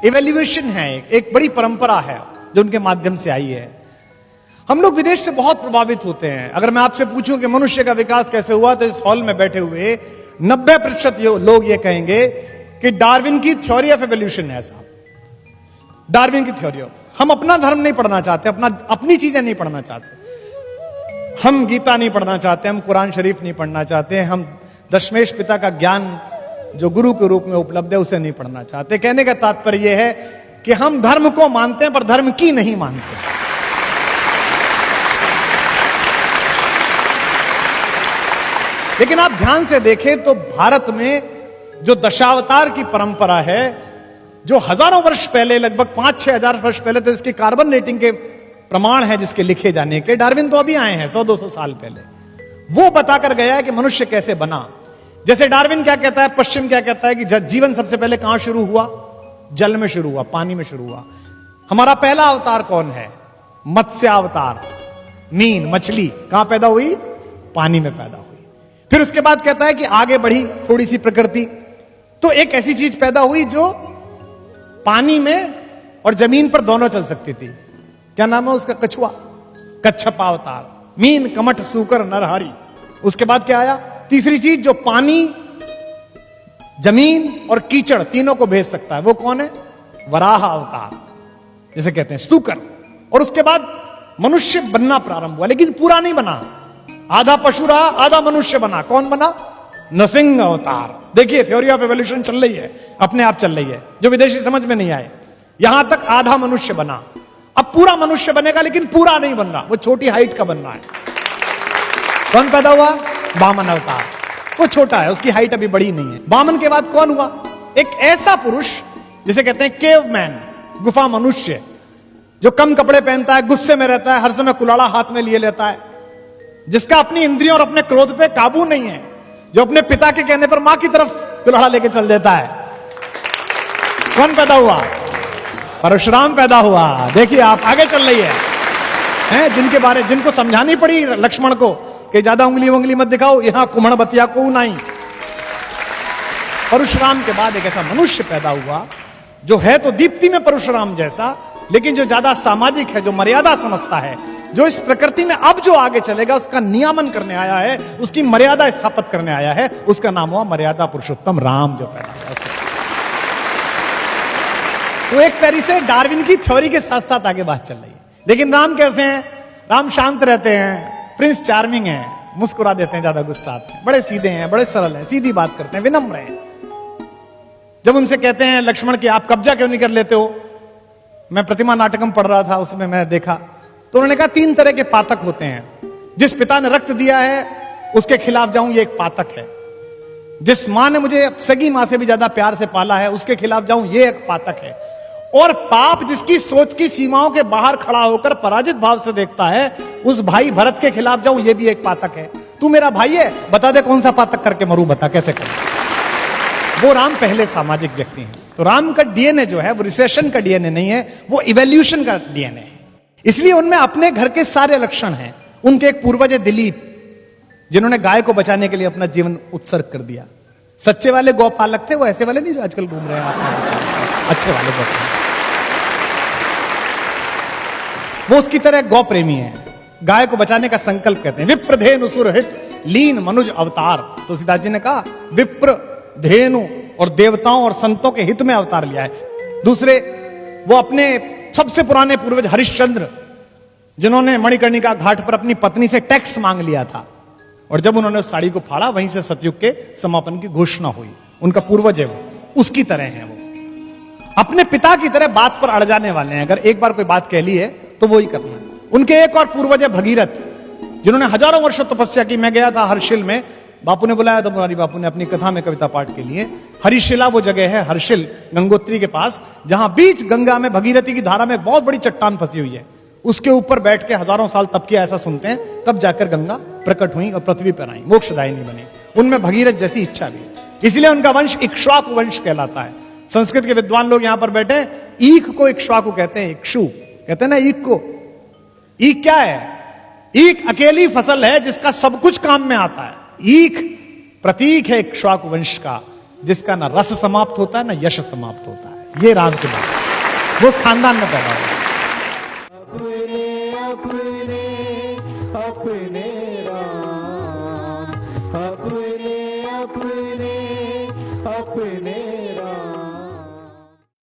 Evaluation है, एक बड़ी परंपरा है जो उनके माध्यम से आई है। हम लोग विदेश से बहुत प्रभावित होते हैं। अगर मैं आपसे पूछूं कि मनुष्य का विकास कैसे हुआ, तो इस हॉल में बैठे हुए 90% लोग ये कहेंगे कि डार्विन की थ्योरी ऑफ एवोल्यूशन है साहब, डार्विन की थ्योरी ऑफ। हम अपना धर्म नहीं पढ़ना चाहते, अपनी चीजें नहीं पढ़ना चाहते, हम गीता नहीं पढ़ना चाहते, हम कुरान शरीफ नहीं पढ़ना चाहते, हम दशमेश पिता का ज्ञान जो गुरु के रूप में उपलब्ध है उसे नहीं पढ़ना चाहते। कहने का तात्पर्य यह है कि हम धर्म को मानते हैं पर धर्म की नहीं मानते। लेकिन आप ध्यान से देखें तो भारत में जो दशावतार की परंपरा है, जो हजारों वर्ष पहले, लगभग 5-6 हजार वर्ष पहले, तो इसकी कार्बन रेटिंग के प्रमाण है जिसके लिखे जाने के। डार्विन तो अभी आए हैं 100-200 साल पहले, वो बताकर गया है कि मनुष्य कैसे बना। जैसे डार्विन क्या कहता है, पश्चिम क्या कहता है कि जीवन सबसे पहले कहां शुरू हुआ? जल में शुरू हुआ, पानी में शुरू हुआ। हमारा पहला अवतार कौन है? मत्स्य अवतार, मीन, मछली कहां पैदा हुई? पानी में पैदा हुई। फिर उसके बाद कहता है कि आगे बढ़ी थोड़ी सी प्रकृति, तो एक ऐसी चीज पैदा हुई जो पानी में और जमीन पर दोनों चल सकती थी। क्या नाम है उसका? कछुआ, कच्छप अवतार। मीन, कमठ, सूकर, नरहरि। उसके बाद क्या आया? तीसरी चीज जो पानी, जमीन और कीचड़ तीनों को भेज सकता है, वो कौन है? वराह अवतार, जिसे कहते हैं सूकर। और उसके बाद मनुष्य बनना प्रारंभ हुआ, लेकिन पूरा नहीं बना। आधा पशु रहा, आधा मनुष्य बना। कौन बना? नरसिंह अवतार। देखिए थ्योरी ऑफ एवोल्यूशन चल रही है, अपने आप चल रही है, जो विदेशी समझ में नहीं आए। यहां तक आधा मनुष्य बना, अब पूरा मनुष्य बनेगा, लेकिन पूरा नहीं बन रहा, वो छोटी हाइट का बन रहा है। कौन पैदा हुआ? वामन अवतार। वो छोटा है, उसकी हाइट अभी बड़ी नहीं है। वामन के बाद कौन हुआ? एक ऐसा पुरुष जिसे कहते हैं केवमैन, गुफा मनुष्य, जो कम कपड़े पहनता है, गुस्से में रहता है, हर समय कुलाड़ा हाथ में लिए लेता है, जिसका अपनी इंद्रियों और अपने क्रोध पे काबू नहीं है, जो अपने पिता के कहने पर मां की तरफ कुल्हाड़ा लेके चल देता है। कौन पैदा हुआ? परशुराम पैदा हुआ। देखिए आप, आगे चल रही है, जिनको समझानी पड़ी लक्ष्मण को कि ज्यादा उंगली मत दिखाओ, यहां कुम्हण बतिया को नहीं। परशुराम के बाद एक ऐसा मनुष्य पैदा हुआ जो है तो दीप्ति में परशुराम जैसा, लेकिन जो ज्यादा सामाजिक है, जो मर्यादा समझता है, जो इस प्रकृति में अब जो आगे चलेगा उसका नियामन करने आया है, उसकी मर्यादा स्थापित करने आया है। उसका नाम हुआ मर्यादा पुरुषोत्तम राम, जो पैदा हुआ। तो एक तरीके से डार्विन की थ्योरी के साथ साथ आगे बात चल रही है। लेकिन राम कैसे हैं? राम शांत रहते हैं, प्रिंस चार्मिंग है, मुस्कुरा देते हैं, ज्यादा गुस्सा आते हैं, बड़े सीधे हैं, बड़े सरल हैं, सीधी बात करते हैं, विनम्र हैं। जब उनसे कहते हैं लक्ष्मण कि आप कब्जा क्यों नहीं कर लेते हो, मैं प्रतिमा नाटकम पढ़ रहा था, उसमें मैं देखा, तो उन्होंने कहा 3 तरह के पातक होते हैं। जिस पिता ने रक्त दिया है उसके खिलाफ जाऊं, ये एक पातक है। जिस मां ने मुझे सगी मां से भी ज्यादा प्यार से पाला है, उसके खिलाफ जाऊं, ये एक पातक है। और पाप जिसकी सोच की सीमाओं के बाहर खड़ा होकर पराजित भाव से देखता है, उस भाई भरत के खिलाफ जाऊं, ये भी एक पातक है। तू मेरा भाई है, बता दे कौन सा पातक करके मरूं, बता कैसे करूं। वो राम पहले सामाजिक व्यक्ति हैं। तो राम का डीएनए जो है वो रिसेशन का डीएनए नहीं है, वो इवोल्यूशन का डीएनए है। इसलिए उनमें अपने घर के सारे लक्षण हैं। उनके एक पूर्वज है दिलीप, जिन्होंने गाय को बचाने के लिए अपना जीवन उत्सर्ग कर दिया। सच्चे वाले गौपालक थे वो, ऐसे वाले नहीं जो आजकल घूम रहे हैं, अच्छे वाले गौपालक। वो उसकी तरह गौ प्रेमी है, गाय को बचाने का संकल्प कहते हैं। विप्र धेनु सुरहित लीन मनुज अवतार। तुलसीदास जी ने कहा विप्र, धेनु और देवताओं और संतों के हित में अवतार लिया है। दूसरे, वो अपने सबसे पुराने पूर्वज हरिश्चंद्र, जिन्होंने मणिकर्णिका घाट पर अपनी पत्नी से टैक्स मांग लिया था, और जब उन्होंने उस साड़ी को फाड़ा, वहीं से सतयुग के समापन की घोषणा हुई। उनका पूर्वज है वो, उसकी तरह है वो, अपने पिता की तरह बात पर अड़ जाने वाले हैं। अगर एक बार कोई बात कह ली है तो वो ही करना है। उनके एक और पूर्वज है भगीरथ, जिन्होंने हजारों वर्षों तपस्या की। मैं गया था हर्षिल में, बापू ने बुलाया था, मुरारी बापू ने, अपनी कथा में कविता पाठ के लिए। हरिशिला वो जगह है, हर्षिल गंगोत्री के पास, जहां बीच गंगा में भगीरथी की धारा में एक बहुत बड़ी चट्टान फंसी हुई है। उसके ऊपर बैठ के हजारों साल तप किया, ऐसा सुनते हैं। तब जाकर गंगा प्रकट हुई और पृथ्वी पर आई, मोक्षदायिनी बनी। उनमें भगीरथ जैसी इच्छा भी, इसलिए उनका वंश इक्ष्वाकु वंश कहलाता है। संस्कृत के विद्वान लोग यहां पर बैठे, ईख को इक्ष्वाकु कहते हैं, इक्षु कहते हैं ना ईख को। ईख क्या है? ईख अकेली फसल है जिसका सब कुछ काम में आता है। ईख प्रतीक है इक्ष्वाकु वंश का, जिसका ना रस समाप्त होता है ना यश समाप्त होता है। ये राम की बात है। वो उस खानदान में पैदा हुए। अपने राम अपने अपने अपने